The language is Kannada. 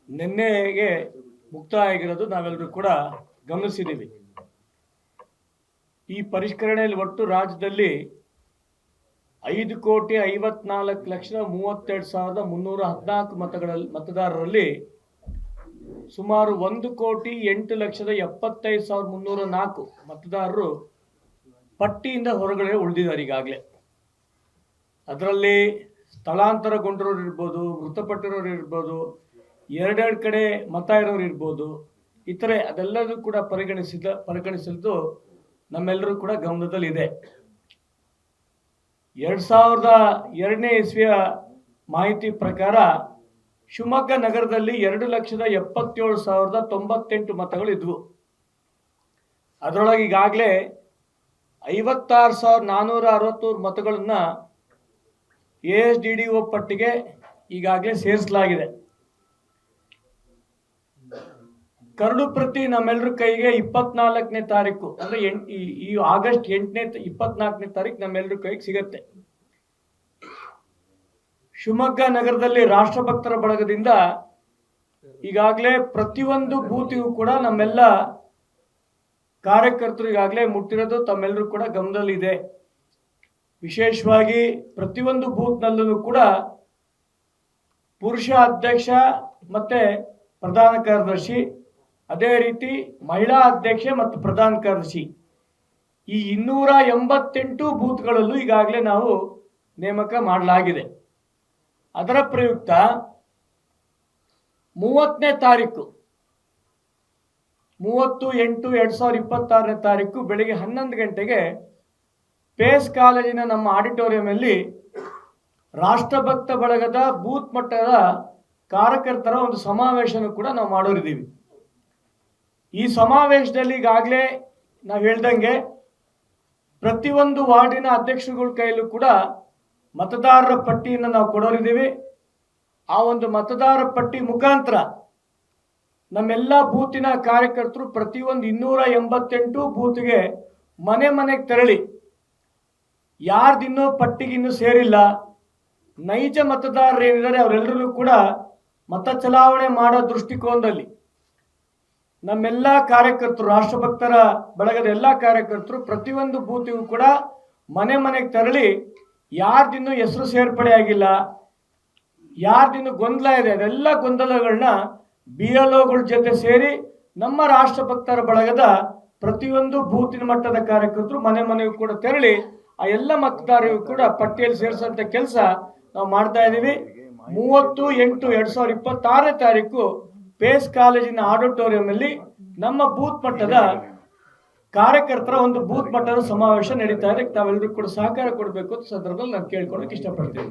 ನಿನ್ನೆಗೆ ಮುಕ್ತಾಯ ಆಗಿರೋದು ನಾವೆಲ್ಲರೂ ಕೂಡ ಗಮನಿಸಿದ್ದೀವಿ. ಈ ಪರಿಷ್ಕರಣೆಯಲ್ಲಿ ಒಟ್ಟು ರಾಜ್ಯದಲ್ಲಿ 5,54,32,314 ಮತದಾರರಲ್ಲಿ ಸುಮಾರು 1,08,75,304 ಮತದಾರರು ಪಟ್ಟಿಯಿಂದ ಹೊರಗಡೆ ಉಳಿದಿದ್ದಾರೆ ಈಗಾಗಲೇ. ಅದರಲ್ಲಿ ಸ್ಥಳಾಂತರಗೊಂಡಿರೋರು ಇರ್ಬೋದು, ಮೃತಪಟ್ಟಿರೋರು ಇರ್ಬೋದು, ಎರಡೆರಡು ಕಡೆ ಮತ ಇರೋರು ಇರ್ಬೋದು, ಇತರೆ ಅದೆಲ್ಲದೂ ಕೂಡ ಪರಿಗಣಿಸಿದ್ದು ನಮ್ಮೆಲ್ಲರೂ ಕೂಡ ಗಮನದಲ್ಲಿದೆ. 2002ನೇ ಇಸ್ವಿಯ ಮಾಹಿತಿ ಪ್ರಕಾರ ಶಿವಮೊಗ್ಗ ನಗರದಲ್ಲಿ 2,77,098 ಮತಗಳು ಇದ್ವು. ಅದರೊಳಗೆ ಈಗಾಗಲೇ 56,463 ಮತಗಳನ್ನ ASDDO ಪಟ್ಟಿಗೆ ಈಗಾಗಲೇ ಸೇರಿಸಲಾಗಿದೆ. ಕರಡು ಪ್ರತಿ ನಮ್ಮೆಲ್ಲರ ಕೈಗೆ 24ನೇ ತಾರೀಕು ಅಂದ್ರೆ ಈ ಆಗಸ್ಟ್ 24ನೇ ತಾರೀಕು ನಮ್ಮೆಲ್ಲರ ಕೈಗೆ ಸಿಗತ್ತೆ. ಶಿವಮೊಗ್ಗ ನಗರದಲ್ಲಿ ರಾಷ್ಟ್ರಭಕ್ತರ ಬಳಗದಿಂದ ಈಗಾಗಲೇ ಪ್ರತಿಯೊಂದು ಬೂತಿಗೂ ಕೂಡ ನಮ್ಮೆಲ್ಲ ಕಾರ್ಯಕರ್ತರು ಈಗಾಗಲೇ ಮುಟ್ಟಿರೋದು ತಮ್ಮೆಲ್ಲರೂ ಕೂಡ ಗಮನದಲ್ಲಿದೆ. ವಿಶೇಷವಾಗಿ ಪ್ರತಿಯೊಂದು ಬೂತ್ನಲ್ಲೂ ಕೂಡ ಪುರುಷ ಅಧ್ಯಕ್ಷ ಮತ್ತೆ ಪ್ರಧಾನ ಕಾರ್ಯದರ್ಶಿ, ಅದೇ ರೀತಿ ಮಹಿಳಾ ಅಧ್ಯಕ್ಷೆ ಮತ್ತು ಪ್ರಧಾನ ಕಾರ್ಯದರ್ಶಿ, ಈ 288 ಬೂತ್ಗಳಲ್ಲೂ ಈಗಾಗಲೇ ನಾವು ನೇಮಕ ಮಾಡಲಾಗಿದೆ. ಅದರ ಪ್ರಯುಕ್ತ 30ನೇ ತಾರೀಕು 30/8/2026ನೇ ತಾರೀಕು ಬೆಳಿಗ್ಗೆ 11 ಗಂಟೆಗೆ ಪೇಸ್ ಕಾಲೇಜಿನ ನಮ್ಮ ಆಡಿಟೋರಿಯಂನಲ್ಲಿ ರಾಷ್ಟ್ರಭಕ್ತ ಬಳಗದ ಬೂತ್ ಮಟ್ಟದ ಕಾರ್ಯಕರ್ತರ ಒಂದು ಸಮಾವೇಶನ ಕೂಡ ನಾವು ಮಾಡೋರಿದ್ದೀವಿ. ಈ ಸಮಾವೇಶದಲ್ಲಿ ಈಗಾಗಲೇ ನಾವು ಹೇಳ್ದಂಗೆ ಪ್ರತಿಯೊಂದು ವಾರ್ಡಿನ ಅಧ್ಯಕ್ಷರುಗಳ ಕೈಯಲ್ಲೂ ಕೂಡ ಮತದಾರರ ಪಟ್ಟಿಯನ್ನು ನಾವು ಕೊಡೋರಿದ್ದೀವಿ. ಆ ಒಂದು ಮತದಾರ ಪಟ್ಟಿ ಮುಖಾಂತರ ನಮ್ಮೆಲ್ಲ ಬೂತಿನ ಕಾರ್ಯಕರ್ತರು ಪ್ರತಿಯೊಂದು 288 ಬೂತ್ಗೆ ಮನೆ ಮನೆಗೆ ತೆರಳಿ ಯಾರ್ದಿನ್ನೂ ಪಟ್ಟಿಗಿನ್ನೂ ಸೇರಿಲ್ಲ, ನೈಜ ಮತದಾರರು ಏನಿದ್ದಾರೆ ಅವರೆಲ್ಲರೂ ಕೂಡ ಮತ ಚಲಾವಣೆ ಮಾಡೋ ದೃಷ್ಟಿಕೋನದಲ್ಲಿ ನಮ್ಮೆಲ್ಲ ಕಾರ್ಯಕರ್ತರು, ರಾಷ್ಟ್ರಭಕ್ತರ ಬಳಗದ ಎಲ್ಲ ಕಾರ್ಯಕರ್ತರು ಪ್ರತಿಯೊಂದು ಬೂತಿಗೂ ಕೂಡ ಮನೆ ಮನೆಗೆ ತೆರಳಿ ಯಾರ್ದಿನ್ನೂ ಹೆಸರು ಸೇರ್ಪಡೆ ಆಗಿಲ್ಲ, ಯಾರ್ದಿನ್ನೂ ಗೊಂದಲ ಇದೆ, ಅದೆಲ್ಲ ಗೊಂದಲಗಳನ್ನ BLOಗಳ ಜೊತೆ ಸೇರಿ ನಮ್ಮ ರಾಷ್ಟ್ರಭಕ್ತರ ಬಳಗದ ಪ್ರತಿಯೊಂದು ಬೂತಿನ ಮಟ್ಟದ ಕಾರ್ಯಕರ್ತರು ಮನೆ ಮನೆಗೂ ಕೂಡ ತೆರಳಿ ಆ ಎಲ್ಲ ಮತದಾರರಿಗೂ ಕೂಡ ಪಟ್ಟಿಯಲ್ಲಿ ಸೇರಿಸುವಂತ ಕೆಲಸ ನಾವು ಮಾಡ್ತಾ ಇದ್ದೀವಿ. 30/8/2026ನೇ ತಾರೀಕು ಪೇಸ್ ಕಾಲೇಜಿನ ಆಡಿಟೋರಿಯಂನಲ್ಲಿ ನಮ್ಮ ಬೂತ್ ಮಟ್ಟದ ಕಾರ್ಯಕರ್ತರ ಒಂದು ಬೂತ್ ಮಟ್ಟದ ಸಮಾವೇಶ ನಡೀತಾ ಇದೆ. ತಾವೆಲ್ಲರೂ ಕೂಡ ಸಹಕಾರ ಕೊಡಬೇಕು ಅಂತ ಸಂದರ್ಭದಲ್ಲಿ ನಾನು ಕೇಳ್ಕೊಳಕ್ಕೆ ಇಷ್ಟಪಡ್ತೀನಿ.